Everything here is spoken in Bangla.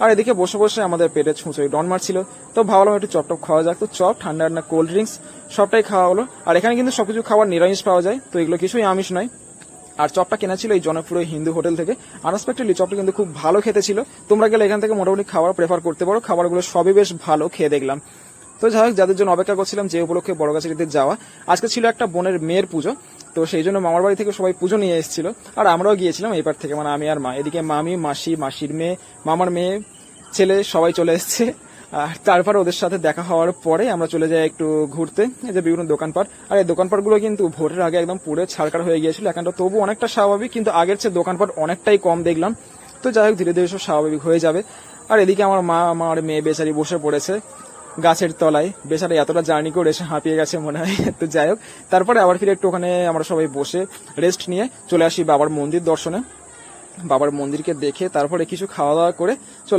আর এদিকে বসে বসে আমাদের পেটে ছুঁচোই ডন মারছিল, তো ভাবলাম একটু চপ টপ খাওয়া যাক। তো চপ, ঠান্ডা ঠান্ডা কোল্ড ড্রিঙ্কস সবটাই খাওয়া হলো। আর এখানে কিন্তু সবকিছু খাবার নিরামিষ পাওয়া যায়, তো এগুলো কিছুই আমিষ নয়। আর চপটা কেনা ছিল এই জনপ্রিয় হিন্দু হোটেল থেকে। আনএক্সপেক্টেডলি চপটা কিন্তু খুব ভালো খেতে ছিল। তোমরা গেলে এখান থেকে মোটামুটি খাবার প্রেফার করতে পারো, খাবারগুলো সবই বেশ ভালো খেয়ে দেখলাম। তো যাই হোক, যাদের জন্য অপেক্ষা করছিলাম যে উপলক্ষে বড়গাছিতে যাওয়া, আজকে ছিল একটা বোনের মেয়ের পুজো, তো সেই জন্য মামার বাড়ি থেকে সবাই পুজো নিয়ে এসেছিল। আর আমরাও গিয়েছিলাম এইবার থেকে, মানে আমি আর মা। এদিকে মামি, মাসি, মাসির মেয়ে, মামার মেয়ে, ছেলে সবাই চলে এসছে। আর তারপর ওদের সাথে দেখা হওয়ার পরে আমরা চলে যাই একটু ঘুরতে, এই যে বিভিন্ন দোকানপাট। আর এই দোকানপাটগুলো কিন্তু ভোটের আগে একদম পুরো ছাড়কার হয়ে গিয়েছিল, এখানটা তবু অনেকটা স্বাভাবিক, কিন্তু আগের চেয়ে দোকানপাট অনেকটাই কম দেখলাম। তো যাই হোক, ধীরে ধীরে সব স্বাভাবিক হয়ে যাবে। আর এদিকে আমার মা, আমার মেয়ে বেচারি বসে পড়েছে গাছের তলায়। বেচারা এতটা জার্নি করে এসে হাঁপিয়ে গেছে মনে হয়। তো যাই হোক, তারপরে আবার ফিরে একটু ওখানে আমরা সবাই বসে রেস্ট নিয়ে চলে আসি বাবার মন্দির দর্শনে। বাবার মন্দিরকে দেখে তারপরে কিছু খাওয়া দাওয়া করে চলে